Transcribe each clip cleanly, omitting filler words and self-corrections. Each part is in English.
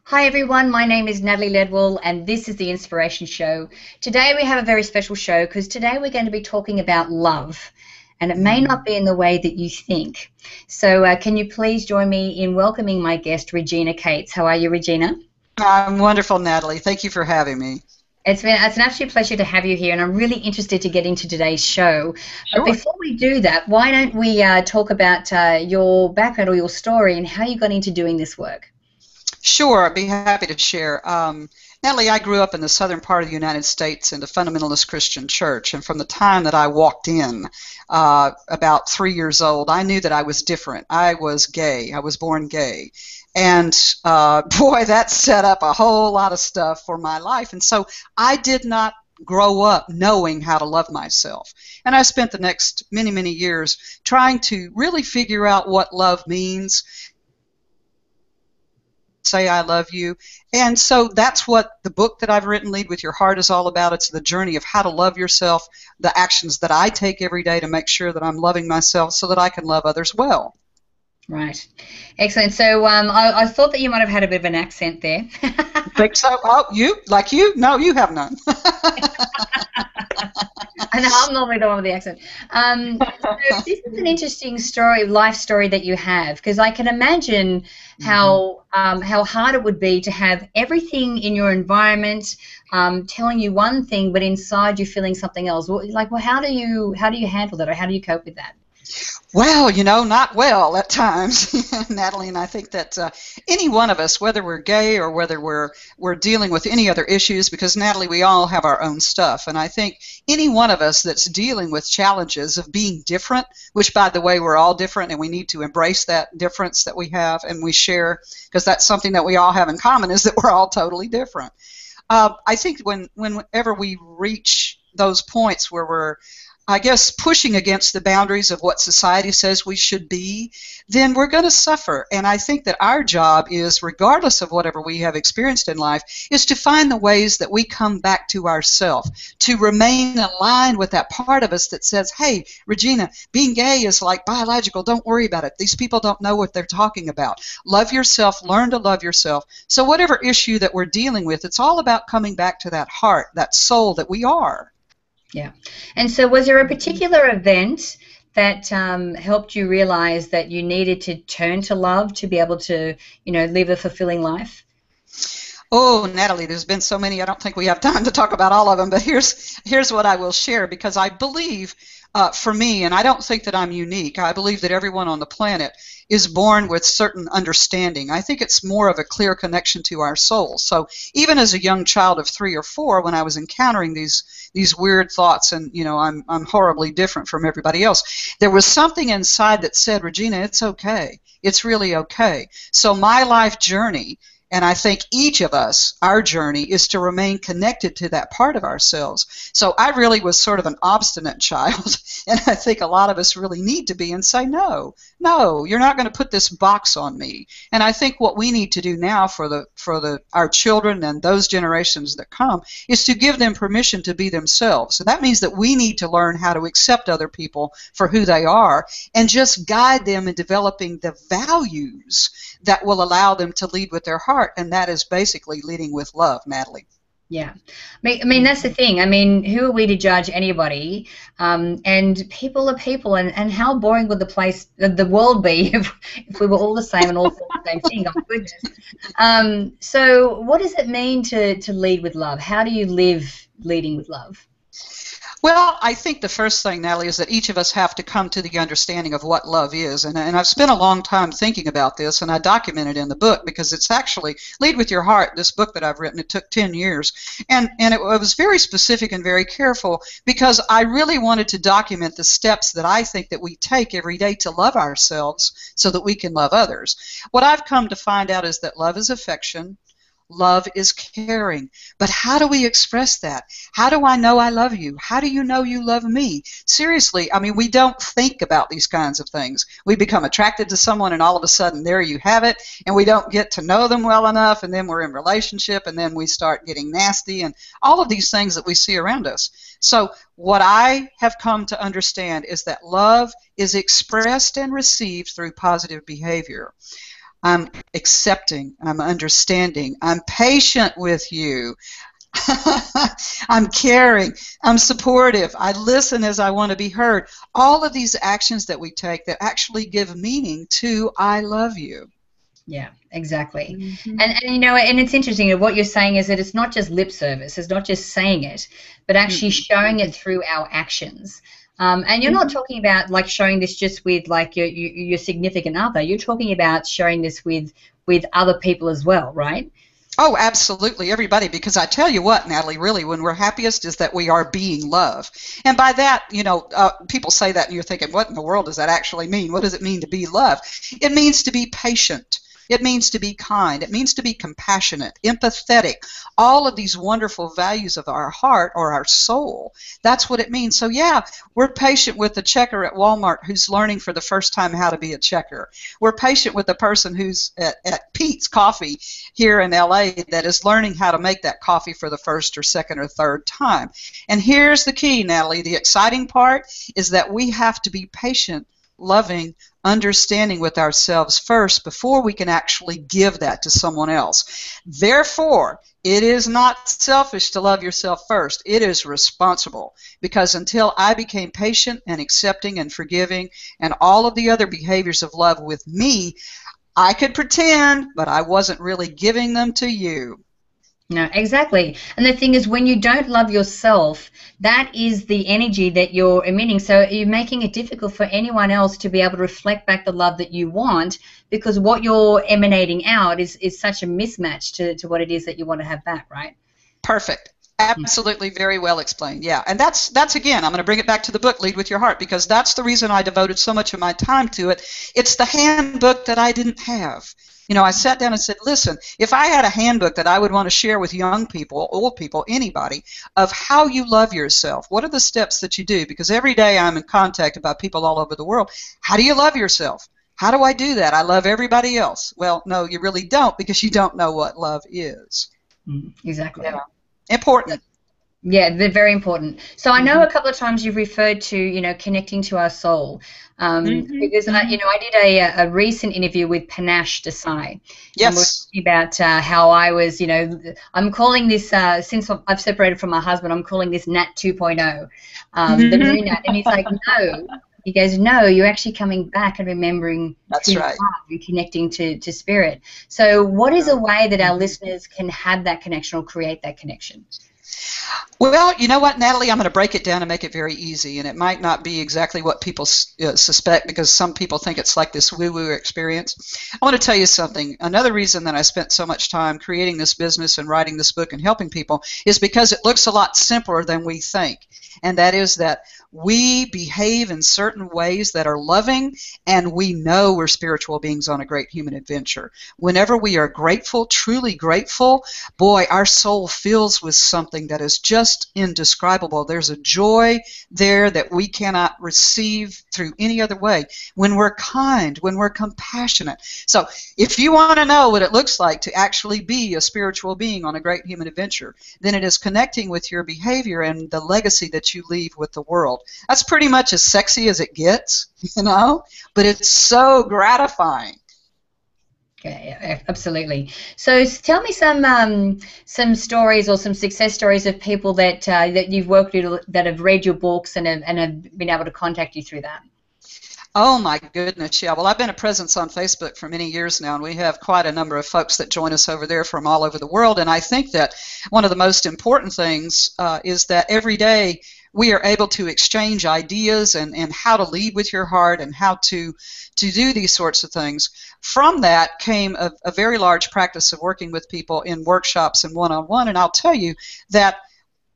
Hi everyone, my name is Natalie Ledwell and this is the Inspiration Show. Today we have a very special show because today we're going to be talking about love, and it may not be in the way that you think. So can you please join me in welcoming my guest, Regina Cates. How are you, Regina? I'm wonderful, Natalie. Thank you for having me. It's an absolute pleasure to have you here, and I'm really interested to get into today's show. But Sure. before we do that, why don't we talk about your background or your story and how you got into doing this work? Sure, I'd be happy to share. Natalie, I grew up in the southern part of the United States in a fundamentalist Christian church, and from the time that I walked in, about 3 years old, I knew that I was different. I was gay. I was born gay. And boy, that set up a whole lot of stuff for my life. And so I did not grow up knowing how to love myself. And I spent the next many, many years trying to really figure out what love means, say I love you. And so that's what the book that I've written, Lead with Your Heart, is all about. It's the journey of how to love yourself, the actions that I take every day to make sure that I'm loving myself so that I can love others well. Right. Excellent. So I thought that you might have had a bit of an accent there. Think so? Oh, you? Like you? No, you have none. I know I'm normally the one with the accent. So this is an interesting story, life story that you have, because I can imagine how hard it would be to have everything in your environment telling you one thing, but inside you feeling something else. Well, how do you handle that, or how do you cope with that? Well, not well at times, Natalie, and I think that any one of us, whether we're gay or whether we're dealing with any other issues, because Natalie, we all have our own stuff, and I think any one of us that's dealing with challenges of being different, which, by the way, we're all different, and we need to embrace that difference that we have and we share, because that's something that we all have in common, is that we're all totally different. I think whenever we reach those points where we're, I guess, pushing against the boundaries of what society says we should be, then we're going to suffer. And I think that our job is, regardless of whatever we have experienced in life, is to find the ways that we come back to ourselves, to remain aligned with that part of us that says, hey, Regina, being gay is like biological. Don't worry about it. These people don't know what they're talking about. Love yourself. Learn to love yourself. So whatever issue that we're dealing with, it's all about coming back to that heart, that soul that we are. Yeah. And so was there a particular event that helped you realize that you needed to turn to love to be able to, live a fulfilling life? Oh, Natalie, there's been so many. I don't think we have time to talk about all of them, but here's what I will share, because I believe, for me, and I don't think that I'm unique, I believe that everyone on the planet is born with certain understanding. I think it's more of a clear connection to our souls. So even as a young child of 3 or 4, when I was encountering these weird thoughts, and I'm horribly different from everybody else, there was something inside that said, Regina, it's okay. It's really okay. So my life journey, and I think each of us, our journey, is to remain connected to that part of ourselves. So I really was sort of an obstinate child, and I think a lot of us really need to be, and say, no, you're not going to put this box on me. And I think what we need to do now for our children and those generations that come is to give them permission to be themselves. So that means that we need to learn how to accept other people for who they are, and just guide them in developing the values that will allow them to lead with their heart, and that is basically leading with love, Natalie. Yeah. I mean, that's the thing. I mean, who are we to judge anybody? And people are people, and how boring would the world be if we were all the same and all thought the same thing? Oh, goodness. So what does it mean to lead with love? How do you live leading with love? Well, I think the first thing, Natalie, is that each of us have to come to the understanding of what love is. And I've spent a long time thinking about this, and I document it in the book, because it's actually Lead with Your Heart, this book that I've written. It took 10 years. And it was very specific and very careful, because I really wanted to document the steps that I think that we take every day to love ourselves so that we can love others. What I've come to find out is that love is affection. Love is caring. But how do we express that? How do I know I love you? How do you know you love me? Seriously, I mean, we don't think about these kinds of things. We become attracted to someone, and all of a sudden, there you have it, and we don't get to know them well enough, and then we're in relationship, and then we start getting nasty, and all of these things that we see around us. So what I have come to understand is that love is expressed and received through positive behavior. I'm accepting, I'm understanding, I'm patient with you, I'm caring, I'm supportive, I listen as I want to be heard. All of these actions that we take that actually give meaning to I love you. Yeah, exactly. Mm-hmm. And you know, and it's interesting that what you're saying is that it's not just lip service, it's not just saying it, but actually showing it through our actions. And you're not talking about like showing this just with like your significant other. You're talking about showing this with other people as well, right? Oh, absolutely, everybody, because I tell you what, Natalie, really, when we're happiest is that we are being love. And by that, you know, people say that and you're thinking, what in the world does that actually mean? What does it mean to be love? It means to be patient. It means to be kind. It means to be compassionate, empathetic, all of these wonderful values of our heart or our soul. That's what it means. So, yeah, we're patient with the checker at Walmart who's learning for the first time how to be a checker. We're patient with the person who's at Pete's Coffee here in LA that is learning how to make that coffee for the first or second or third time. And here's the key, Natalie. The exciting part is that we have to be patient, loving, understanding with ourselves first before we can actually give that to someone else. Therefore, it is not selfish to love yourself first. It is responsible, because until I became patient and accepting and forgiving and all of the other behaviors of love with me, I could pretend, but I wasn't really giving them to you. No, exactly. And the thing is, when you don't love yourself, that is the energy that you're emitting. So you're making it difficult for anyone else to be able to reflect back the love that you want, because what you're emanating out is such a mismatch to what it is that you want to have back, right? Perfect. Absolutely, very well explained. Yeah, and that's again, I'm going to bring it back to the book, Lead with Your Heart, because that's the reason I devoted so much of my time to it. It's the handbook that I didn't have. You know, I sat down and said, listen, if I had a handbook that I would want to share with young people, old people, anybody, of how you love yourself, what are the steps that you do? Because every day I'm in contact about people all over the world. How do you love yourself? How do I do that? I love everybody else. Well, no, you really don't, because you don't know what love is. Exactly. Yeah. Important. Yeah, they're very important. So I know a couple of times you've referred to, you know, connecting to our soul, because you know, I did a recent interview with Panache Desai. Yes. And we're talking about how I was, you know, I'm calling this since I've separated from my husband, I'm calling this Nat 2.0, the new Nat, and he's like, no. He goes, no, you're actually coming back and remembering That's right. and connecting to spirit. So what is a way that our listeners can have that connection or create that connection? Well, you know what, Natalie, I'm going to break it down and make it very easy, and it might not be exactly what people suspect, because some people think it's like this woo-woo experience. I want to tell you something. Another reason that I spent so much time creating this business and writing this book and helping people is because it looks a lot simpler than we think, and that is that we behave in certain ways that are loving, and we know we're spiritual beings on a great human adventure. Whenever we are grateful, truly grateful, boy, our soul fills with something that is just indescribable. There's a joy there that we cannot receive through any other way. When we're kind, when we're compassionate. So if you want to know what it looks like to actually be a spiritual being on a great human adventure, then it is connecting with your behavior and the legacy that you leave with the world. That's pretty much as sexy as it gets, you know, but it's so gratifying. Yeah, absolutely. So tell me some stories or some success stories of people that that you've worked with that have read your books and have been able to contact you through that. Oh my goodness, yeah. Well, I've been a presence on Facebook for many years now, and we have quite a number of folks that join us over there from all over the world. And I think that one of the most important things is that every day we are able to exchange ideas and how to lead with your heart and how to do these sorts of things. From that came a very large practice of working with people in workshops and one-on-one, and I'll tell you that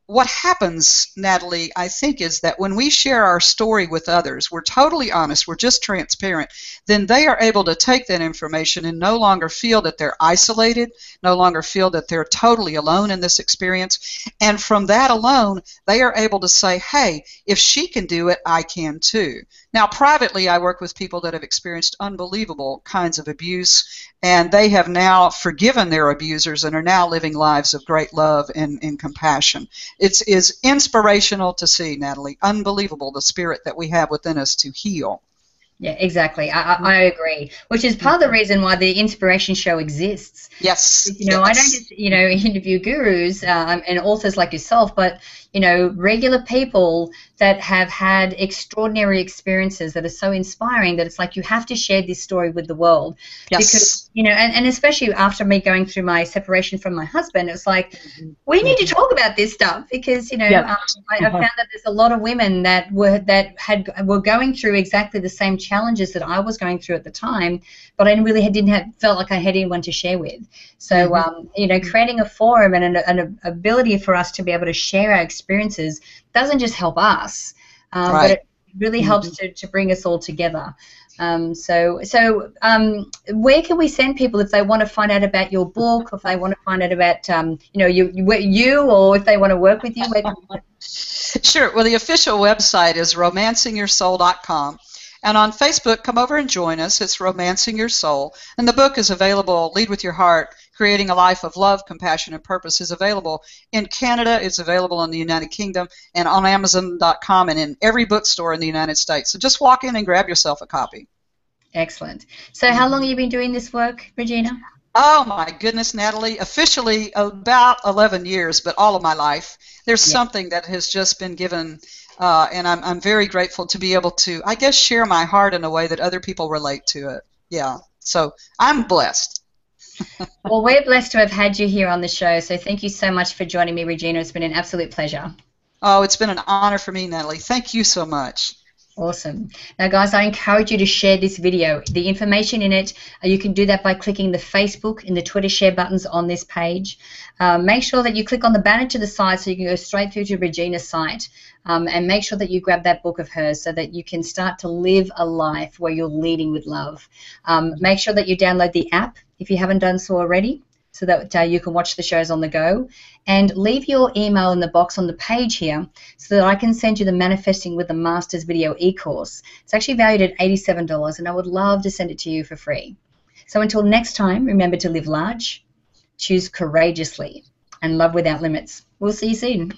what happens, Natalie, I think, is that when we share our story with others, we're totally honest, we're just transparent, then they are able to take that information and no longer feel that they're isolated, no longer feel that they're totally alone in this experience. And from that alone, they are able to say, hey, if she can do it, I can too. Now, privately, I work with people that have experienced unbelievable kinds of abuse, and they have now forgiven their abusers and are now living lives of great love and compassion. It is inspirational to see, Natalie. Unbelievable, the spirit that we have within us to heal. Yeah, exactly. I agree, which is part of the reason why the inspiration show exists. Yes, You know, I don't just, you know, interview gurus and authors like yourself, but, you know, regular people that have had extraordinary experiences that are so inspiring that it's like you have to share this story with the world. yes. Because, you know, and especially after me going through my separation from my husband, it's like, we need to talk about this stuff because, you know, Yes. I found that there's a lot of women that were going through exactly the same challenges that I was going through at the time, but I really felt like I had anyone to share with. So, you know, creating a forum and an ability for us to be able to share our experiences doesn't just help us, but it really helps to bring us all together. Where can we send people if they want to find out about your book, if they want to find out about, you know, you, or if they want to work with you? Where can we Sure. Well, the official website is romancingyoursoul.com. And on Facebook, come over and join us. It's Romancing Your Soul. And the book is available, Lead with Your Heart, Creating a Life of Love, Compassion, and Purpose is available in Canada. It's available in the United Kingdom and on Amazon.com and in every bookstore in the United States. So just walk in and grab yourself a copy. Excellent. So how long have you been doing this work, Regina? Oh, my goodness, Natalie. Officially about 11 years, but all of my life. There's something that has just been given, and I'm very grateful to be able to, I guess, share my heart in a way that other people relate to it. Yeah. So I'm blessed. Well, we're blessed to have had you here on the show, so thank you so much for joining me, Regina. It's been an absolute pleasure. Oh, it's been an honor for me, Natalie. Thank you so much. Awesome. Now, guys, I encourage you to share this video. The information in it, you can do that by clicking the Facebook and the Twitter share buttons on this page. Make sure that you click on the banner to the side so you can go straight through to Regina's site, and make sure that you grab that book of hers so that you can start to live a life where you're leading with love. Make sure that you download the app if you haven't done so already, so that you can watch the shows on the go. And leave your email in the box on the page here so that I can send you the Manifesting with the Masters video e-course. It's actually valued at $87, and I would love to send it to you for free. So until next time, remember to live large, choose courageously, and love without limits. We'll see you soon.